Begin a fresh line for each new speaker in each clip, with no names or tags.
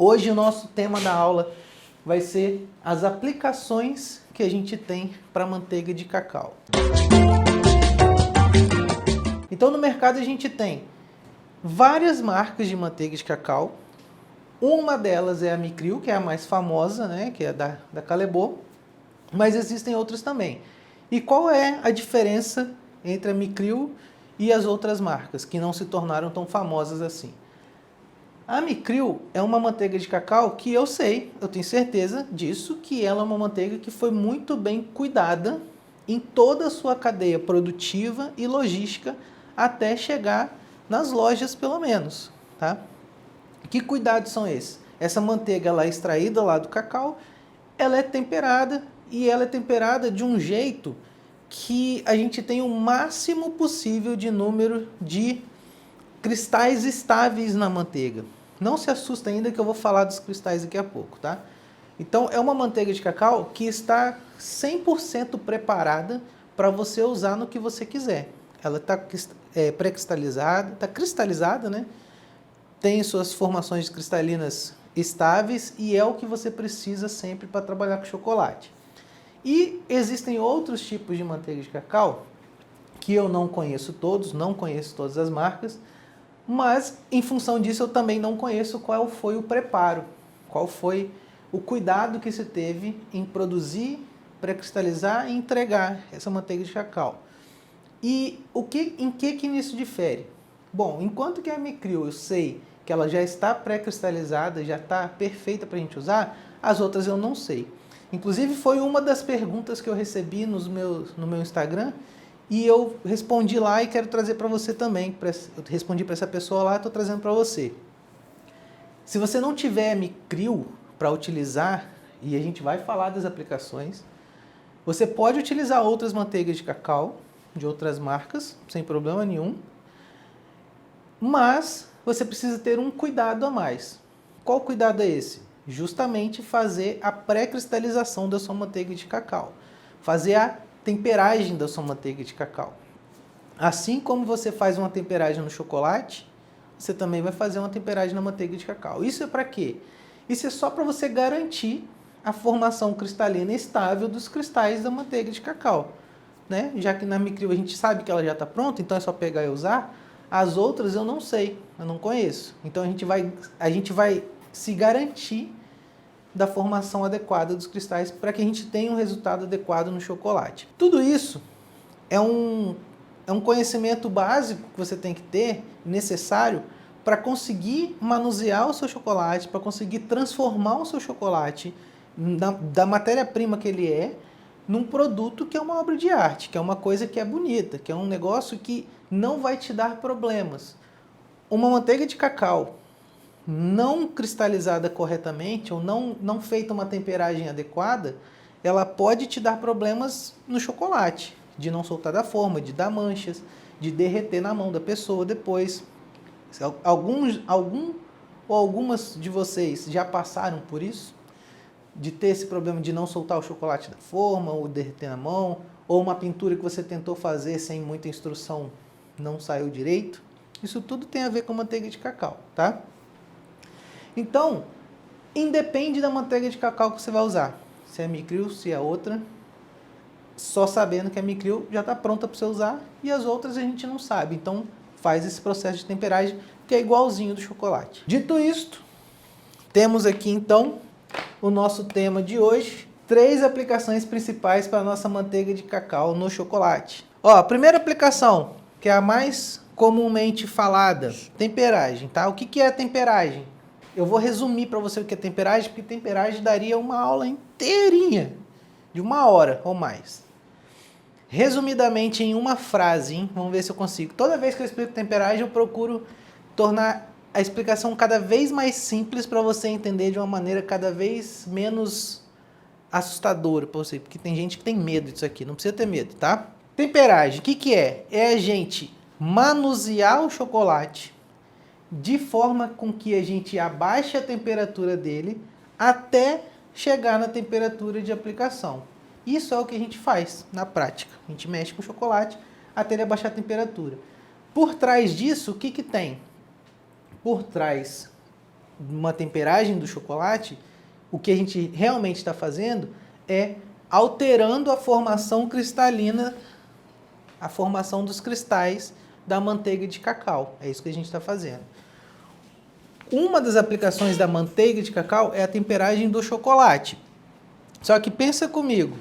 Hoje o nosso tema da aula vai ser as aplicações que a gente tem para manteiga de cacau. Então no mercado a gente tem várias marcas de manteiga de cacau. Uma delas é a Micril, que é a mais famosa, né, que é da Callebaut, mas existem outras também. E qual é a diferença entre a Micril e as outras marcas, que não se tornaram tão famosas assim? A Micril é uma manteiga de cacau que eu sei, eu tenho certeza disso, que ela é uma manteiga que foi muito bem cuidada em toda a sua cadeia produtiva e logística até chegar nas lojas, pelo menos, tá? Que cuidados são esses? Essa manteiga ela é extraída lá do cacau, ela é temperada e ela é temperada de um jeito que a gente tem o máximo possível de número de cristais estáveis na manteiga. Não se assusta ainda que eu vou falar dos cristais daqui a pouco, tá? Então é uma manteiga de cacau que está 100% preparada para você usar no que você quiser. Ela está pré-cristalizada, está cristalizada, né? Tem suas formações cristalinas estáveis e é o que você precisa sempre para trabalhar com chocolate. E existem outros tipos de manteiga de cacau que eu não conheço todos, não conheço todas as marcas, mas em função disso eu também não conheço qual foi o preparo, qual foi o cuidado que se teve em produzir, pré-cristalizar e entregar essa manteiga de cacau. E em que isso difere? Bom, enquanto que a Micril eu sei que ela já está pré-cristalizada, já está perfeita para a gente usar, as outras eu não sei. Inclusive foi uma das perguntas que eu recebi no meu Instagram e eu respondi lá e quero trazer para você também. Eu respondi para essa pessoa lá e estou trazendo para você. Se você não tiver Micril para utilizar, e a gente vai falar das aplicações, você pode utilizar outras manteigas de cacau, de outras marcas, sem problema nenhum, mas você precisa ter um cuidado a mais. Qual cuidado é esse? Justamente fazer a pré-cristalização da sua manteiga de cacau, fazer a temperagem da sua manteiga de cacau. Assim como você faz uma temperagem no chocolate, você também vai fazer uma temperagem na manteiga de cacau. Isso é para quê? Isso é só para você garantir a formação cristalina estável dos cristais da manteiga de cacau, né? Já que na Micril a gente sabe que ela já está pronta, então é só pegar e usar. As outras eu não sei, eu não conheço. Então a gente vai se garantir da formação adequada dos cristais para que a gente tenha um resultado adequado no chocolate. Tudo isso é um conhecimento básico que você tem que ter, necessário, para conseguir manusear o seu chocolate, para conseguir transformar o seu chocolate da matéria-prima que ele é, num produto que é uma obra de arte, que é uma coisa que é bonita, que é um negócio que não vai te dar problemas. Uma manteiga de cacau não cristalizada corretamente ou não feita uma temperagem adequada, ela pode te dar problemas no chocolate, de não soltar da forma, de dar manchas, de derreter na mão da pessoa depois. Algum ou algumas de vocês já passaram por isso? De ter esse problema de não soltar o chocolate da forma, ou derreter na mão, ou uma pintura que você tentou fazer sem muita instrução não saiu direito? Isso tudo tem a ver com manteiga de cacau, tá? Então, independe da manteiga de cacau que você vai usar. Se é Micril, se é outra, só sabendo que a Micril já está pronta para você usar e as outras a gente não sabe. Então, faz esse processo de temperagem que é igualzinho do chocolate. Dito isto, temos aqui então o nosso tema de hoje. 3 aplicações principais para a nossa manteiga de cacau no chocolate. Ó, a primeira aplicação, que é a mais comumente falada, temperagem, tá? O que é a temperagem? Eu vou resumir para você o que é temperagem, porque temperagem daria uma aula inteirinha, de 1 hora ou mais. Resumidamente em uma frase, hein? Vamos ver se eu consigo. Toda vez que eu explico temperagem, eu procuro tornar a explicação cada vez mais simples para você entender de uma maneira cada vez menos assustadora para você, porque tem gente que tem medo disso aqui, não precisa ter medo, tá? Temperagem, o que é? É a gente manusear o chocolate de forma com que a gente abaixe a temperatura dele até chegar na temperatura de aplicação. Isso é o que a gente faz na prática. A gente mexe com o chocolate até ele abaixar a temperatura. Por trás disso, o que tem? Por trás uma temperagem do chocolate, o que a gente realmente está fazendo é alterando a formação cristalina, a formação dos cristais da manteiga de cacau. É isso que a gente está fazendo. Uma das aplicações da manteiga de cacau é a temperagem do chocolate. Só que pensa comigo,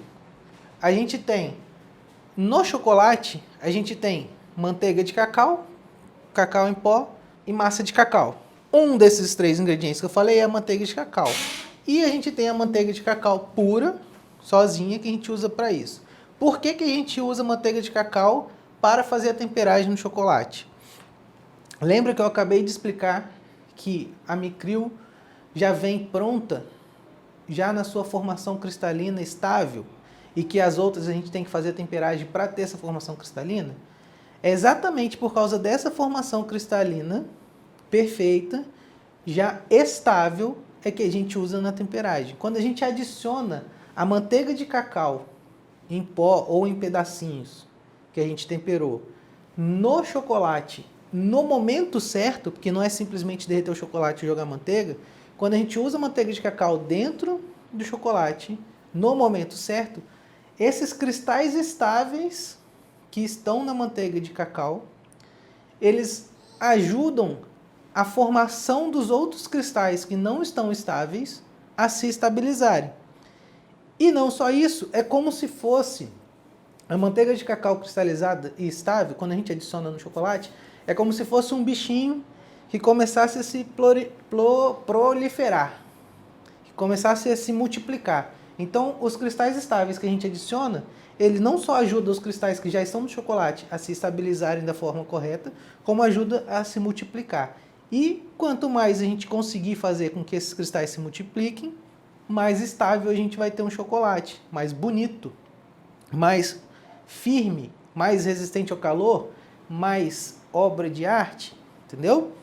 a gente tem, no chocolate, a gente tem manteiga de cacau, cacau em pó e massa de cacau. Um desses três ingredientes que eu falei é a manteiga de cacau. E a gente tem a manteiga de cacau pura, sozinha, que a gente usa para isso. Por que a gente usa manteiga de cacau para fazer a temperagem no chocolate? Lembra que eu acabei de explicar que a Micril já vem pronta, já na sua formação cristalina estável, e que as outras a gente tem que fazer a temperagem para ter essa formação cristalina? É exatamente por causa dessa formação cristalina perfeita, já estável, é que a gente usa na temperagem. Quando a gente adiciona a manteiga de cacau em pó ou em pedacinhos que a gente temperou no chocolate, no momento certo, porque não é simplesmente derreter o chocolate e jogar manteiga, quando a gente usa a manteiga de cacau dentro do chocolate, no momento certo, esses cristais estáveis que estão na manteiga de cacau, eles ajudam a formação dos outros cristais que não estão estáveis a se estabilizarem. E não só isso, é como se fosse a manteiga de cacau cristalizada e estável, quando a gente adiciona no chocolate, é como se fosse um bichinho que começasse a se proliferar, que começasse a se multiplicar. Então, os cristais estáveis que a gente adiciona, ele não só ajuda os cristais que já estão no chocolate a se estabilizarem da forma correta, como ajuda a se multiplicar. E quanto mais a gente conseguir fazer com que esses cristais se multipliquem, mais estável a gente vai ter um chocolate, mais bonito, mais firme, mais resistente ao calor, mais obra de arte, entendeu?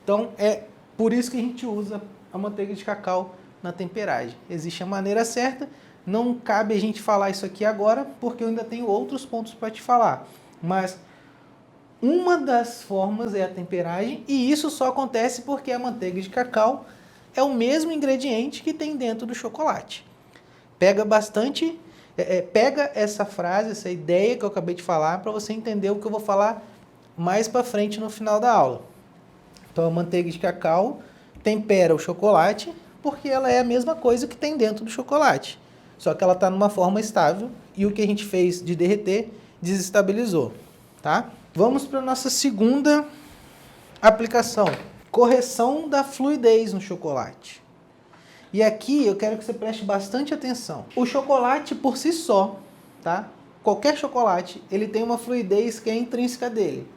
Então é por isso que a gente usa a manteiga de cacau na temperagem. Existe a maneira certa, não cabe a gente falar isso aqui agora, porque eu ainda tenho outros pontos para te falar. Mas uma das formas é a temperagem, e isso só acontece porque a manteiga de cacau é o mesmo ingrediente que tem dentro do chocolate. Pega bastante, pega essa frase, essa ideia que eu acabei de falar, para você entender o que eu vou falar mais para frente no final da aula. Então a manteiga de cacau tempera o chocolate, porque ela é a mesma coisa que tem dentro do chocolate. Só que ela está numa forma estável e o que a gente fez de derreter desestabilizou, tá? Vamos para a nossa segunda aplicação. Correção da fluidez no chocolate. E aqui eu quero que você preste bastante atenção. O chocolate por si só, tá? Qualquer chocolate, ele tem uma fluidez que é intrínseca dele,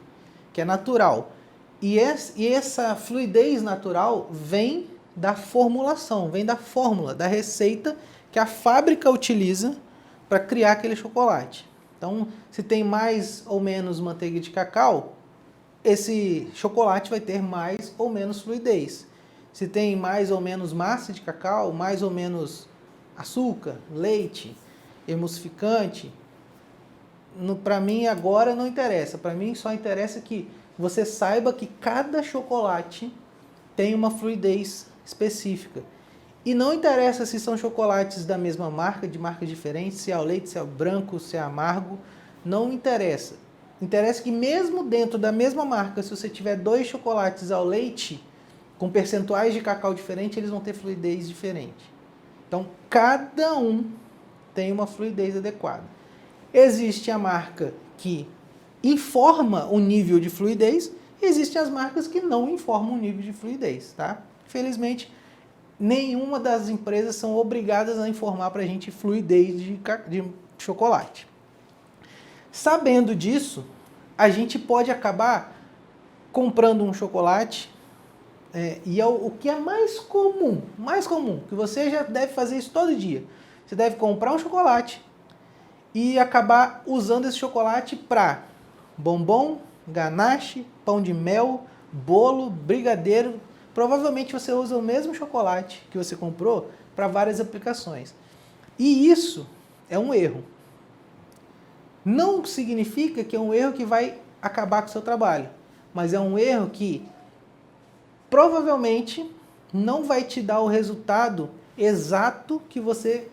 que é natural. E essa fluidez natural vem da formulação, vem da fórmula, da receita que a fábrica utiliza para criar aquele chocolate. Então, se tem mais ou menos manteiga de cacau, esse chocolate vai ter mais ou menos fluidez. Se tem mais ou menos massa de cacau, mais ou menos açúcar, leite, emulsificante, para mim agora não interessa. Para mim só interessa que você saiba que cada chocolate tem uma fluidez específica. E não interessa se são chocolates da mesma marca, de marcas diferentes, se é ao leite, se é ao branco, se é amargo, não interessa. Interessa que mesmo dentro da mesma marca, se você tiver 2 chocolates ao leite, com percentuais de cacau diferentes, eles vão ter fluidez diferente. Então, cada um tem uma fluidez adequada. Existe a marca que informa o nível de fluidez, e existem as marcas que não informam o nível de fluidez, tá? Infelizmente, nenhuma das empresas são obrigadas a informar para a gente fluidez de chocolate. Sabendo disso, a gente pode acabar comprando um chocolate, e é o que é mais comum, que você já deve fazer isso todo dia. Você deve comprar um chocolate e acabar usando esse chocolate para bombom, ganache, pão de mel, bolo, brigadeiro. Provavelmente você usa o mesmo chocolate que você comprou para várias aplicações. E isso é um erro. Não significa que é um erro que vai acabar com o seu trabalho, mas é um erro que provavelmente não vai te dar o resultado exato que você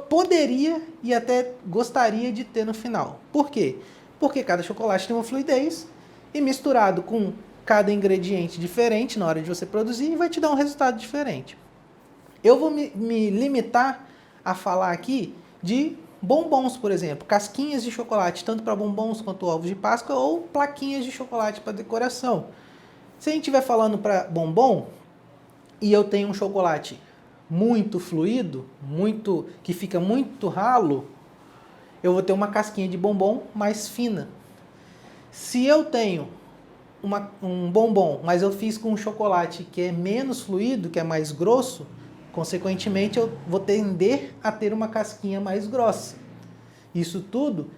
poderia e até gostaria de ter no final. Por quê? Porque cada chocolate tem uma fluidez e misturado com cada ingrediente diferente na hora de você produzir vai te dar um resultado diferente. Eu vou me limitar a falar aqui de bombons, por exemplo, casquinhas de chocolate, tanto para bombons quanto ovos de Páscoa ou plaquinhas de chocolate para decoração. Se a gente estiver falando para bombom e eu tenho um chocolate muito fluido, que fica muito ralo, eu vou ter uma casquinha de bombom mais fina. Se eu tenho um bombom, mas eu fiz com um chocolate que é menos fluido, que é mais grosso, consequentemente eu vou tender a ter uma casquinha mais grossa. Isso tudo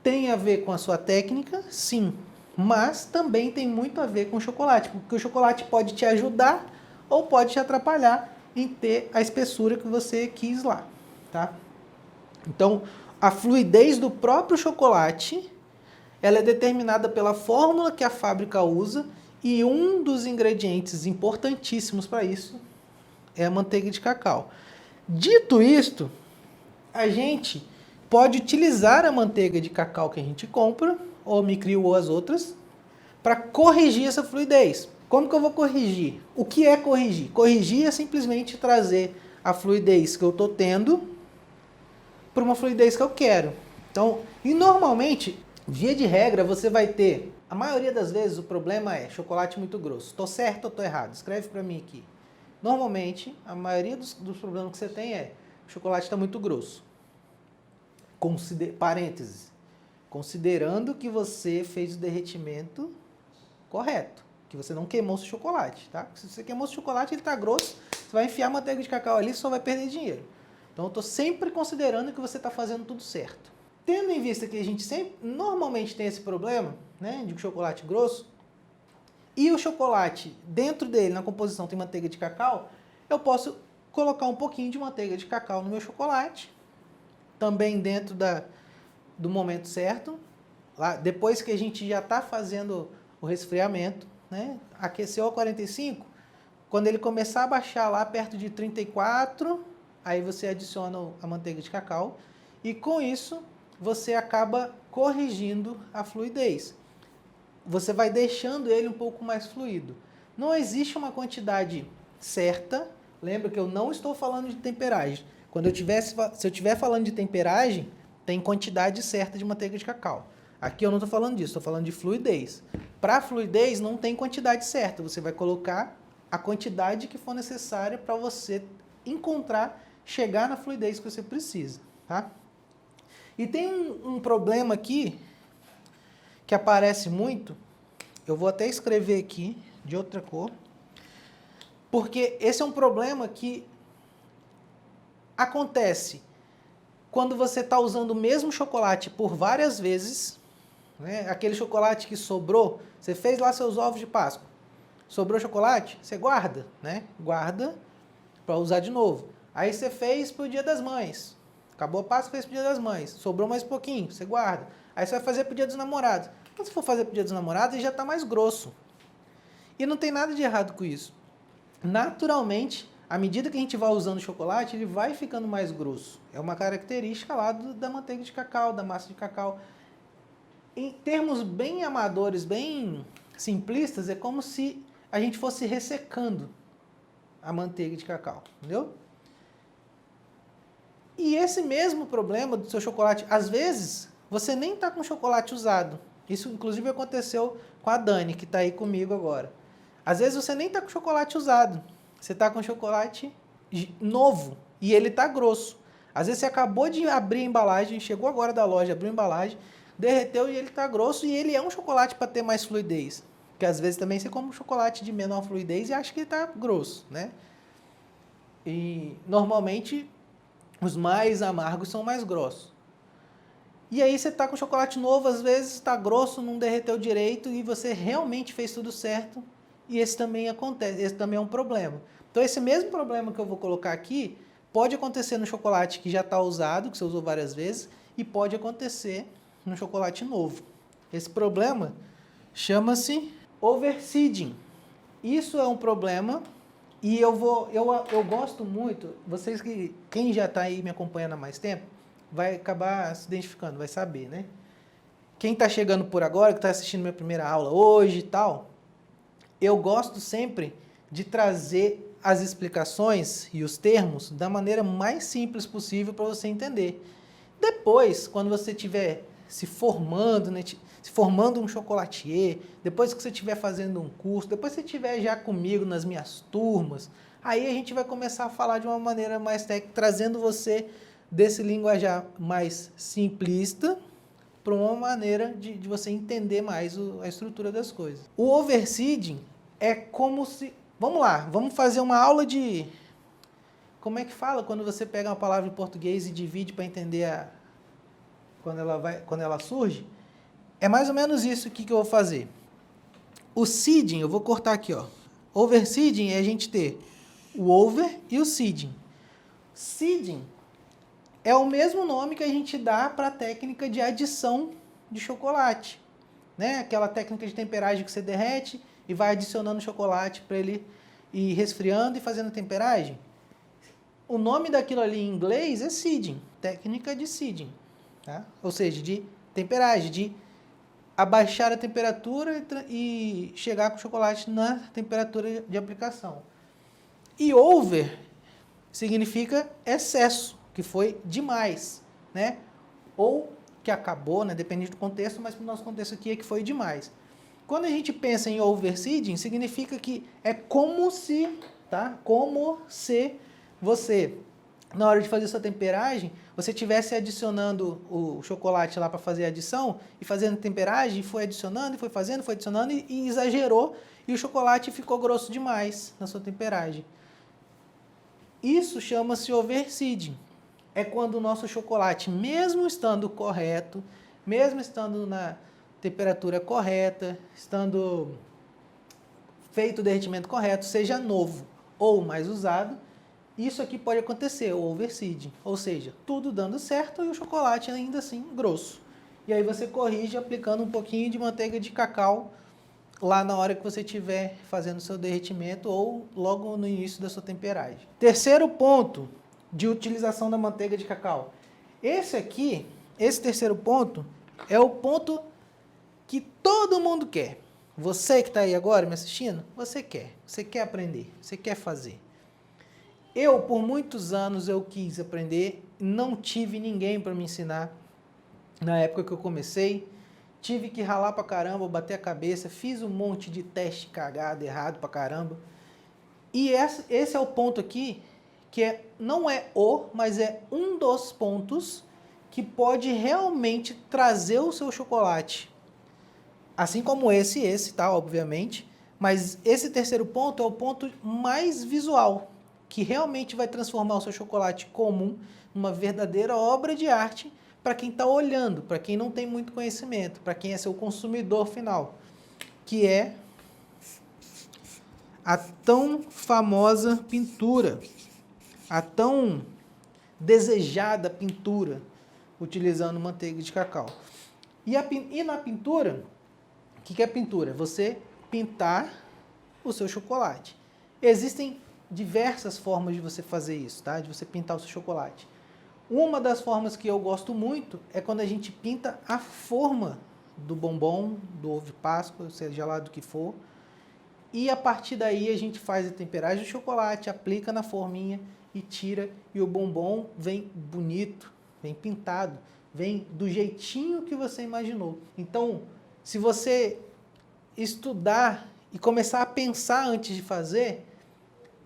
tem a ver com a sua técnica, sim, mas também tem muito a ver com o chocolate, porque o chocolate pode te ajudar ou pode te atrapalhar em ter a espessura que você quis lá, tá? Então, a fluidez do próprio chocolate, ela é determinada pela fórmula que a fábrica usa e um dos ingredientes importantíssimos para isso é a manteiga de cacau. Dito isto, a gente pode utilizar a manteiga de cacau que a gente compra, ou Micrio ou as outras, para corrigir essa fluidez. Como que eu vou corrigir? O que é corrigir? Corrigir é simplesmente trazer a fluidez que eu estou tendo para uma fluidez que eu quero. Então, e normalmente, via de regra, você vai ter, a maioria das vezes o problema é chocolate muito grosso. Estou certo ou estou errado? Escreve para mim aqui. Normalmente, a maioria dos problemas que você tem é o chocolate está muito grosso. Parênteses. Considerando que você fez o derretimento correto. Que você não queimou seu chocolate, tá? Se você queimou seu chocolate, ele está grosso, você vai enfiar manteiga de cacau ali e só vai perder dinheiro. Então eu estou sempre considerando que você está fazendo tudo certo. Tendo em vista que a gente normalmente tem esse problema, né, de chocolate grosso, e o chocolate, dentro dele, na composição, tem manteiga de cacau, eu posso colocar um pouquinho de manteiga de cacau no meu chocolate, também dentro do momento certo, lá, depois que a gente já está fazendo o resfriamento, né, aqueceu a 45, quando ele começar a baixar lá perto de 34, aí você adiciona a manteiga de cacau, e com isso você acaba corrigindo a fluidez. Você vai deixando ele um pouco mais fluido. Não existe uma quantidade certa. Lembra que eu não estou falando de temperagem. Se eu estiver falando de temperagem, tem quantidade certa de manteiga de cacau. Aqui eu não estou falando disso, estou falando de fluidez. Para fluidez não tem quantidade certa. Você vai colocar a quantidade que for necessária para você chegar na fluidez que você precisa. Tá? E tem um problema aqui que aparece muito, eu vou até escrever aqui, de outra cor, porque esse é um problema que acontece quando você está usando o mesmo chocolate por várias vezes, né? Aquele chocolate que sobrou, você fez lá seus ovos de Páscoa, sobrou chocolate, você guarda, né? Guarda para usar de novo. Aí você fez para o Dia das Mães, acabou a Páscoa, fez para o Dia das Mães, sobrou mais um pouquinho, você guarda. Aí você vai fazer para o Dia dos Namorados. Quando você for fazer para o Dia dos Namorados, ele já está mais grosso. E não tem nada de errado com isso. Naturalmente, à medida que a gente vai usando o chocolate, ele vai ficando mais grosso. É uma característica lá da manteiga de cacau, da massa de cacau. Em termos bem amadores, bem simplistas, é como se a gente fosse ressecando a manteiga de cacau, entendeu? E esse mesmo problema do seu chocolate, às vezes, você nem está com chocolate usado. Isso, inclusive, aconteceu com a Dani, que está aí comigo agora. Às vezes, você nem está com chocolate usado. Você está com chocolate novo e ele está grosso. Às vezes, você acabou de abrir a embalagem, chegou agora da loja, abriu a embalagem, derreteu e ele está grosso e ele é um chocolate para ter mais fluidez. Porque, às vezes, também você come um chocolate de menor fluidez e acha que ele está grosso, né? E, normalmente, os mais amargos são mais grossos. E aí você está com chocolate novo, às vezes está grosso, não derreteu direito e você realmente fez tudo certo. E esse também acontece, esse também é um problema. Então esse mesmo problema que eu vou colocar aqui, pode acontecer no chocolate que já está usado, que você usou várias vezes, e pode acontecer no chocolate novo. Esse problema chama-se overseeding. Isso é um problema E eu gosto muito, vocês que, quem já está aí me acompanhando há mais tempo, vai acabar se identificando, vai saber, né? Quem está chegando por agora, que está assistindo minha primeira aula hoje e tal, eu gosto sempre de trazer as explicações e os termos da maneira mais simples possível para você entender. Depois, quando você estiver se formando, né, se formando um chocolatier, depois que você estiver fazendo um curso, depois que você estiver já comigo nas minhas turmas, aí a gente vai começar a falar de uma maneira mais técnica, trazendo você desse linguajar mais simplista para uma maneira de você entender mais a estrutura das coisas. O overseeding é como se... Vamos lá, vamos fazer uma aula de... Como é que fala quando você pega uma palavra em português e divide para entender quando ela surge? É mais ou menos isso aqui que eu vou fazer. O seeding, eu vou cortar aqui, ó. Overseeding é a gente ter o over e o seeding. Seeding é o mesmo nome que a gente dá para a técnica de adição de chocolate, né? Aquela técnica de temperagem que você derrete e vai adicionando chocolate para ele ir resfriando e fazendo temperagem. O nome daquilo ali em inglês é seeding, técnica de seeding, tá? Ou seja, de temperagem, de abaixar a temperatura e chegar com o chocolate na temperatura de aplicação. E over significa excesso, que foi demais, né? Ou que acabou, né? Depende do contexto, mas para o nosso contexto aqui é que foi demais. Quando a gente pensa em overseeding, significa que é como se, tá? Como se você, na hora de fazer sua temperagem, você estivesse adicionando o chocolate lá para fazer a adição, e fazendo temperagem, foi adicionando, e foi fazendo, foi adicionando, e exagerou, e o chocolate ficou grosso demais na sua temperagem. Isso chama-se overseeding. É quando o nosso chocolate, mesmo estando correto, mesmo estando na temperatura correta, estando feito o derretimento correto, seja novo ou mais usado, isso aqui pode acontecer, o overseeding. Ou seja, tudo dando certo e o chocolate ainda assim grosso. E aí você corrige aplicando um pouquinho de manteiga de cacau lá na hora que você estiver fazendo o seu derretimento ou logo no início da sua temperagem. Terceiro ponto de utilização da manteiga de cacau. Esse terceiro ponto, é o ponto que todo mundo quer. Você que está aí agora me assistindo, você quer aprender, você quer fazer. Eu, por muitos anos, eu quis aprender, não tive ninguém para me ensinar. Na época que eu comecei, tive que ralar pra caramba, bater a cabeça, fiz um monte de teste cagado, errado pra caramba. E esse é o ponto aqui, que não é mas é um dos pontos que pode realmente trazer o seu chocolate. Assim como esse, tá, obviamente. Mas esse terceiro ponto é o ponto mais visual, que realmente vai transformar o seu chocolate comum numa verdadeira obra de arte para quem está olhando, para quem não tem muito conhecimento, para quem é seu consumidor final, que é a tão famosa pintura, a tão desejada pintura, utilizando manteiga de cacau. E na pintura, o que é pintura? Você pintar o seu chocolate. Existem diversas formas de você fazer isso, tá? De você pintar o seu chocolate. Uma das formas que eu gosto muito é quando a gente pinta a forma do bombom, do ovo de Páscoa, seja lá do que for. E a partir daí a gente faz a temperagem do chocolate, aplica na forminha e tira. E o bombom vem bonito, vem pintado, vem do jeitinho que você imaginou. Então, se você estudar e começar a pensar antes de fazer,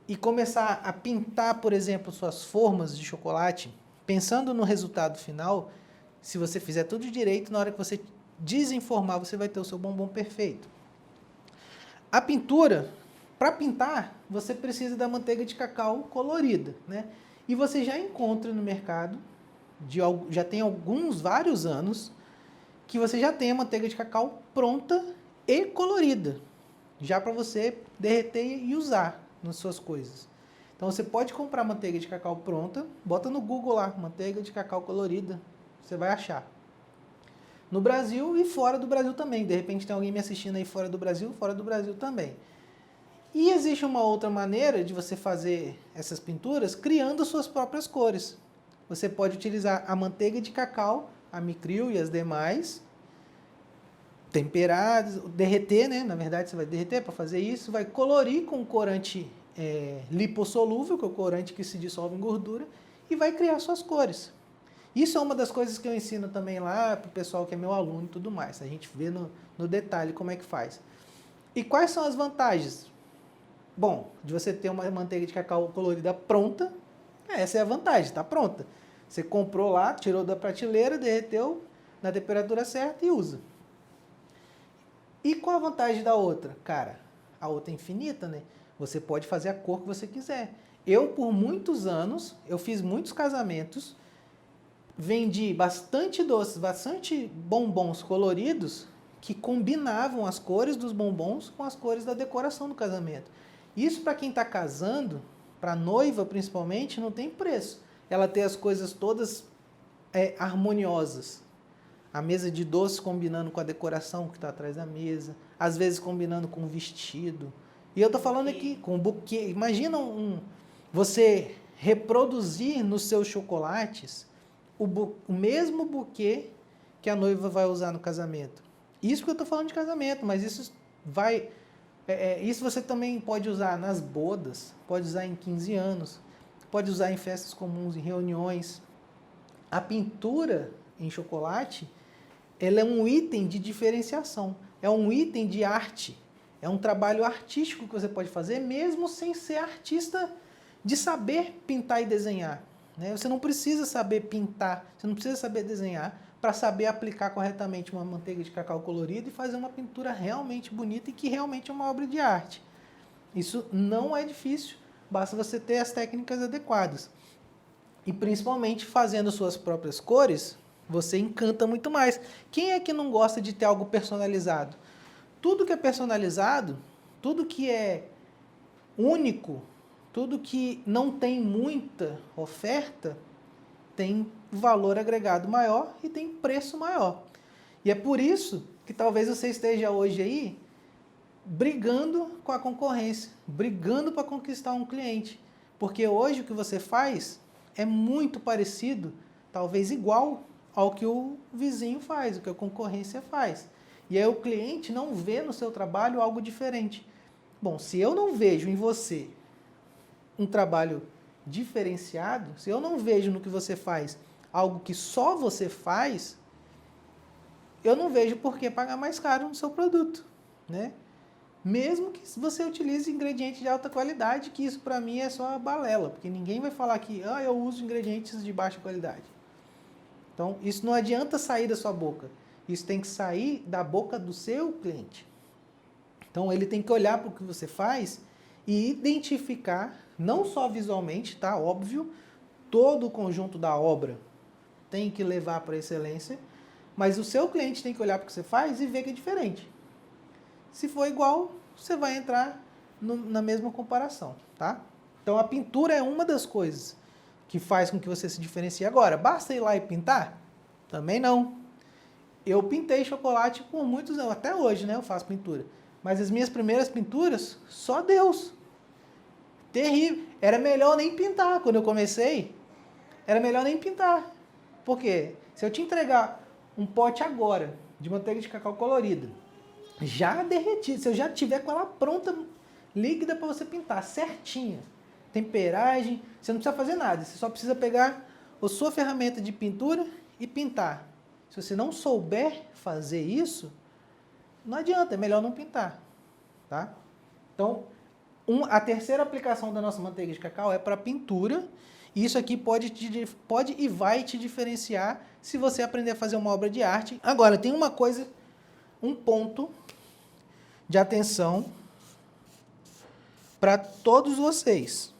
e começar a pintar, por exemplo, suas formas de chocolate, pensando no resultado final, se você fizer tudo direito, na hora que você desenformar, você vai ter o seu bombom perfeito. A pintura, para pintar, você precisa da manteiga de cacau colorida, né? E você já encontra no mercado, já tem vários anos, que você já tem a manteiga de cacau pronta e colorida, já para você derreter e usar nas suas coisas. Então você pode comprar manteiga de cacau pronta, bota no Google lá, manteiga de cacau colorida, você vai achar. No Brasil e fora do Brasil também. De repente tem alguém me assistindo aí fora do Brasil também. E existe uma outra maneira de você fazer essas pinturas criando suas próprias cores. Você pode utilizar a manteiga de cacau, a Micril e as demais, temperadas, derreter, né? Na verdade, você vai derreter para fazer isso, vai colorir com corante lipossolúvel, que é o corante que se dissolve em gordura, e vai criar suas cores. Isso é uma das coisas que eu ensino também lá para o pessoal que é meu aluno e tudo mais. A gente vê no detalhe como é que faz. E quais são as vantagens? Bom, de você ter uma manteiga de cacau colorida pronta, essa é a vantagem, está pronta. Você comprou lá, tirou da prateleira, derreteu na temperatura certa e usa. E qual a vantagem da outra? Cara, a outra é infinita, né? Você pode fazer a cor que você quiser. Eu, por muitos anos, eu fiz muitos casamentos, vendi bastante doces, bastante bombons coloridos que combinavam as cores dos bombons com as cores da decoração do casamento. Isso para quem está casando, para a noiva principalmente, não tem preço. Ela ter as coisas todas harmoniosas. A mesa de doces combinando com a decoração que está atrás da mesa, às vezes combinando com o vestido. E eu estou falando aqui com buquê. Imagina você reproduzir nos seus chocolates o mesmo buquê que a noiva vai usar no casamento. Isso que eu estou falando de casamento, mas isso vai... isso você também pode usar nas bodas, pode usar em 15 anos, pode usar em festas comuns, em reuniões. A pintura em chocolate, ela é um item de diferenciação, é um item de arte, é um trabalho artístico que você pode fazer mesmo sem ser artista de saber pintar e desenhar. Né? Você não precisa saber pintar, você não precisa saber desenhar para saber aplicar corretamente uma manteiga de cacau colorido e fazer uma pintura realmente bonita e que realmente é uma obra de arte. Isso não é difícil, basta você ter as técnicas adequadas. E principalmente fazendo suas próprias cores, você encanta muito mais. Quem é que não gosta de ter algo personalizado? Tudo que é personalizado, tudo que é único, tudo que não tem muita oferta, tem valor agregado maior e tem preço maior. E é por isso que talvez você esteja hoje aí brigando com a concorrência, brigando para conquistar um cliente. Porque hoje o que você faz é muito parecido, talvez igual ao que o vizinho faz, o que a concorrência faz. E aí o cliente não vê no seu trabalho algo diferente. Bom, se eu não vejo em você um trabalho diferenciado, se eu não vejo no que você faz algo que só você faz, eu não vejo por que pagar mais caro no seu produto, né? Mesmo que você utilize ingredientes de alta qualidade, que isso para mim é só balela, porque ninguém vai falar que eu uso ingredientes de baixa qualidade. Então, isso não adianta sair da sua boca. Isso tem que sair da boca do seu cliente. Então, ele tem que olhar para o que você faz e identificar, não só visualmente, tá? Óbvio, todo o conjunto da obra tem que levar para a excelência, mas o seu cliente tem que olhar para o que você faz e ver que é diferente. Se for igual, você vai entrar na mesma comparação, tá? Então, a pintura é uma das coisas que faz com que você se diferencie. Agora, basta ir lá e pintar? Também não. Eu pintei chocolate por muitos anos, até hoje, né? Eu faço pintura. Mas as minhas primeiras pinturas, só Deus. Terrível. Era melhor nem pintar. Quando eu comecei, era melhor nem pintar. Por quê? Se eu te entregar um pote agora de manteiga de cacau colorida, já derretida, se eu já tiver com ela pronta, líquida para você pintar, certinha, temperagem, você não precisa fazer nada, você só precisa pegar a sua ferramenta de pintura e pintar. Se você não souber fazer isso, não adianta, é melhor não pintar, tá? Então, a terceira aplicação da nossa manteiga de cacau é para pintura, e isso aqui pode e vai te diferenciar se você aprender a fazer uma obra de arte. Agora, tem uma coisa, um ponto de atenção para todos vocês.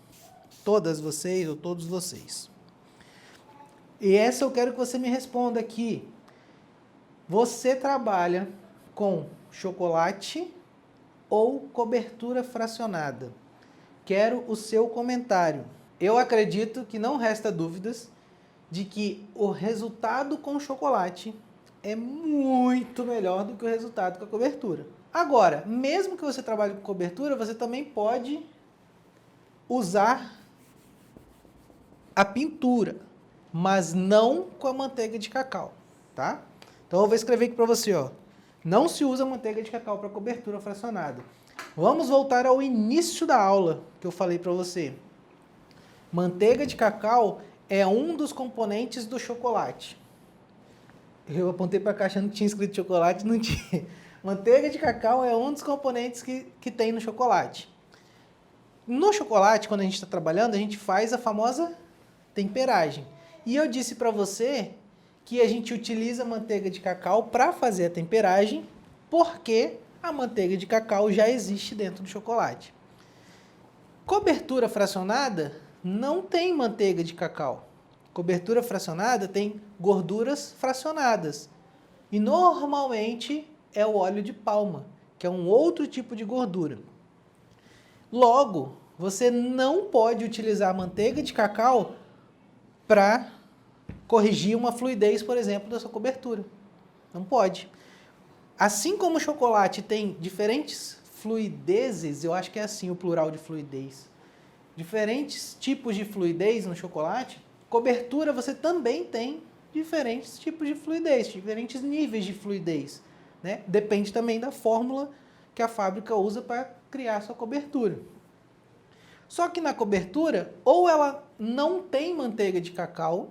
Todas vocês ou todos vocês. E essa eu quero que você me responda aqui. Você trabalha com chocolate ou cobertura fracionada? Quero o seu comentário. Eu acredito que não resta dúvidas de que o resultado com chocolate é muito melhor do que o resultado com a cobertura. Agora, mesmo que você trabalhe com cobertura, você também pode usar a pintura, mas não com a manteiga de cacau, tá? Então eu vou escrever aqui para você, ó. Não se usa manteiga de cacau para cobertura fracionada. Vamos voltar ao início da aula que eu falei para você. Manteiga de cacau é um dos componentes do chocolate. Eu apontei para cá achando que tinha escrito chocolate, não tinha. Manteiga de cacau é um dos componentes que tem no chocolate. No chocolate, quando a gente está trabalhando, a gente faz a famosa temperagem. E eu disse para você que a gente utiliza manteiga de cacau para fazer a temperagem, porque a manteiga de cacau já existe dentro do chocolate. Cobertura fracionada não tem manteiga de cacau. Cobertura fracionada tem gorduras fracionadas. E normalmente é o óleo de palma, que é um outro tipo de gordura. Logo, você não pode utilizar a manteiga de cacau para corrigir uma fluidez, por exemplo, da sua cobertura. Não pode. Assim como o chocolate tem diferentes fluidezes, eu acho que é assim o plural de fluidez, diferentes tipos de fluidez no chocolate, cobertura você também tem diferentes tipos de fluidez, diferentes níveis de fluidez, né? Depende também da fórmula que a fábrica usa para criar a sua cobertura. Só que na cobertura, ou ela não tem manteiga de cacau,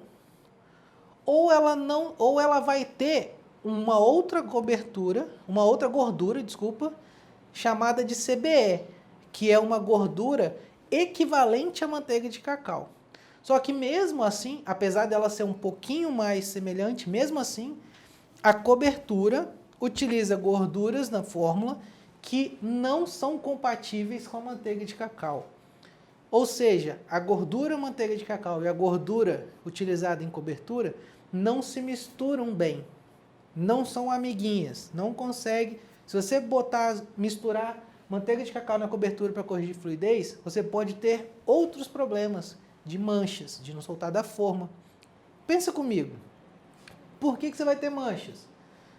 ou ela vai ter uma outra cobertura, uma outra gordura, desculpa, chamada de CBE, que é uma gordura equivalente à manteiga de cacau. Só que mesmo assim, apesar dela ser um pouquinho mais semelhante, mesmo assim, a cobertura utiliza gorduras na fórmula que não são compatíveis com a manteiga de cacau. Ou seja, a gordura manteiga de cacau e a gordura utilizada em cobertura não se misturam bem. Não são amiguinhas, não consegue. Se você misturar manteiga de cacau na cobertura para corrigir fluidez, você pode ter outros problemas de manchas, de não soltar da forma. Pensa comigo, por que você vai ter manchas?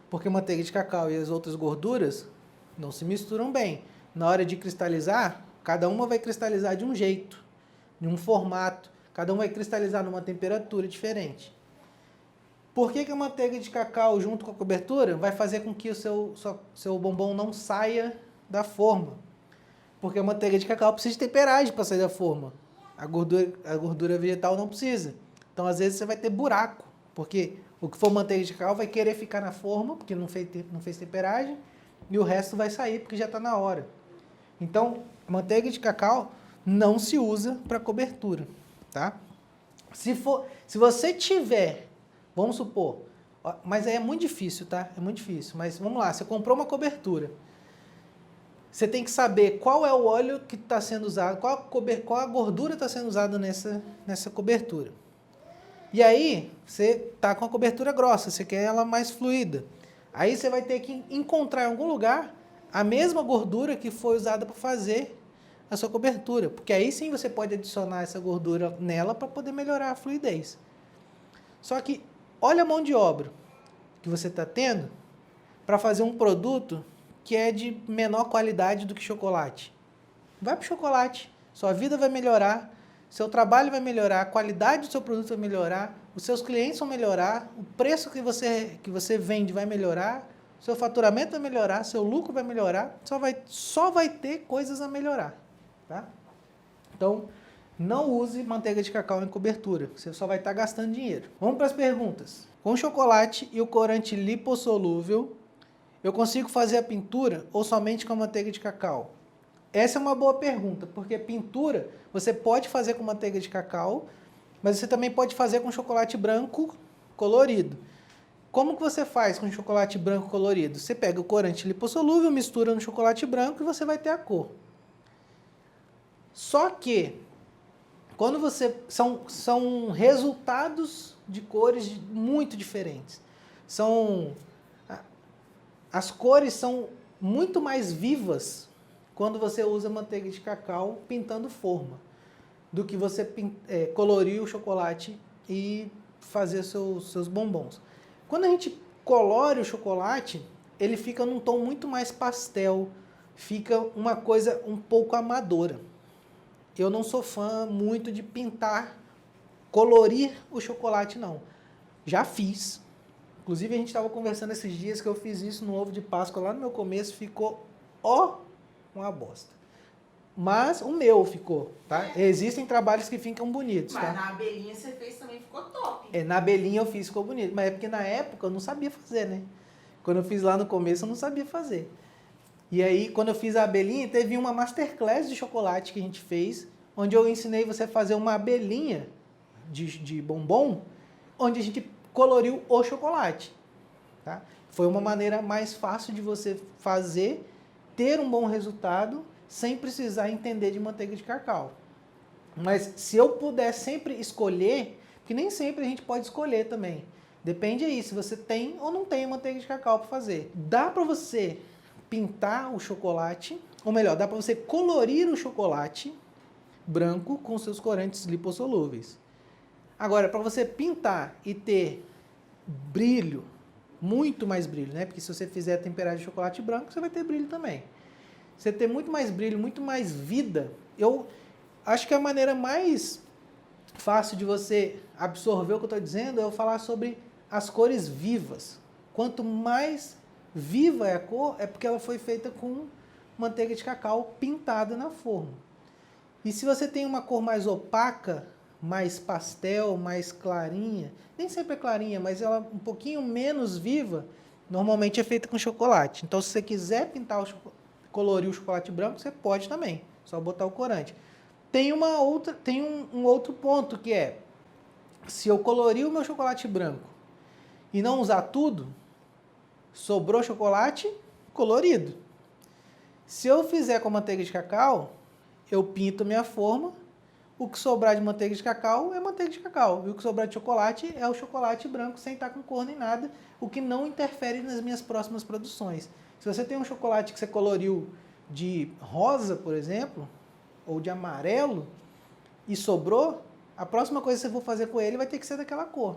Porque a manteiga de cacau e as outras gorduras não se misturam bem. Na hora de cristalizar, cada uma vai cristalizar de um jeito, de um formato, cada uma vai cristalizar numa temperatura diferente. Por que a manteiga de cacau junto com a cobertura vai fazer com que o seu bombom não saia da forma? Porque a manteiga de cacau precisa de temperagem para sair da forma. A gordura vegetal não precisa. Então, às vezes, você vai ter buraco, porque o que for manteiga de cacau vai querer ficar na forma, porque não fez temperagem, e o resto vai sair, porque já está na hora. Então, manteiga de cacau não se usa para cobertura, tá? Se você tiver, vamos supor, mas é muito difícil, tá? É muito difícil, mas vamos lá, você comprou uma cobertura. Você tem que saber qual é o óleo que está sendo usado, qual a gordura está sendo usada nessa cobertura. E aí, você está com a cobertura grossa, você quer ela mais fluida. Aí você vai ter que encontrar em algum lugar a mesma gordura que foi usada para fazer a sua cobertura. Porque aí sim você pode adicionar essa gordura nela para poder melhorar a fluidez. Só que olha a mão de obra que você está tendo para fazer um produto que é de menor qualidade do que chocolate. Vai para o chocolate, sua vida vai melhorar, seu trabalho vai melhorar, a qualidade do seu produto vai melhorar, os seus clientes vão melhorar, o preço que você vende vai melhorar, seu faturamento vai melhorar, seu lucro vai melhorar, só vai ter coisas a melhorar. Tá? Então, não use manteiga de cacau em cobertura, você só vai estar gastando dinheiro. Vamos para as perguntas. Com chocolate e o corante lipossolúvel, eu consigo fazer a pintura ou somente com a manteiga de cacau? Essa é uma boa pergunta, porque pintura você pode fazer com manteiga de cacau, mas você também pode fazer com chocolate branco colorido. Como que você faz com chocolate branco colorido? Você pega o corante lipossolúvel, mistura no chocolate branco e você vai ter a cor. Só que, quando são resultados de cores muito diferentes. As cores são muito mais vivas quando você usa manteiga de cacau pintando forma, do que você colorir o chocolate e fazer seus bombons. Quando a gente colore o chocolate, ele fica num tom muito mais pastel, fica uma coisa um pouco amadora. Eu não sou fã muito de pintar, colorir o chocolate, não. Já fiz. Inclusive, a gente estava conversando esses dias que eu fiz isso no ovo de Páscoa lá no meu começo, ficou uma bosta. Mas o meu ficou, tá? Existem trabalhos que ficam bonitos,
Mas
tá?
na abelhinha você fez também, ficou top.
Na abelhinha eu fiz, ficou bonito. Mas é porque na época eu não sabia fazer, né? Quando eu fiz lá no começo eu não sabia fazer. E aí, quando eu fiz a abelhinha, teve uma masterclass de chocolate que a gente fez, onde eu ensinei você a fazer uma abelhinha de bombom, onde a gente coloriu o chocolate. Tá? Foi uma maneira mais fácil de você fazer, ter um bom resultado, sem precisar entender de manteiga de cacau. Mas se eu puder sempre escolher, porque nem sempre a gente pode escolher também. Depende aí se você tem ou não tem manteiga de cacau para fazer. Dá para você pintar o chocolate, ou melhor, dá para você colorir o chocolate branco com seus corantes lipossolúveis. Agora, para você pintar e ter brilho, muito mais brilho, né? Porque se você fizer temperado de chocolate branco, você vai ter brilho também. Você ter muito mais brilho, muito mais vida, eu acho que a maneira mais fácil de você absorver o que eu estou dizendo é eu falar sobre as cores vivas. Quanto mais viva é a cor, é porque ela foi feita com manteiga de cacau pintada na forma. E se você tem uma cor mais opaca, mais pastel, mais clarinha, nem sempre é clarinha, mas ela um pouquinho menos viva, normalmente é feita com chocolate. Então, se você quiser pintar colorir o chocolate branco, você pode também, só botar o corante. Tem um outro ponto que é, se eu colorir o meu chocolate branco e não usar tudo, sobrou chocolate colorido. Se eu fizer com manteiga de cacau, eu pinto minha forma, o que sobrar de manteiga de cacau é manteiga de cacau, e o que sobrar de chocolate é o chocolate branco sem estar com cor nem nada, o que não interfere nas minhas próximas produções. Se você tem um chocolate que você coloriu de rosa, por exemplo, ou de amarelo, e sobrou, a próxima coisa que você for fazer com ele vai ter que ser daquela cor.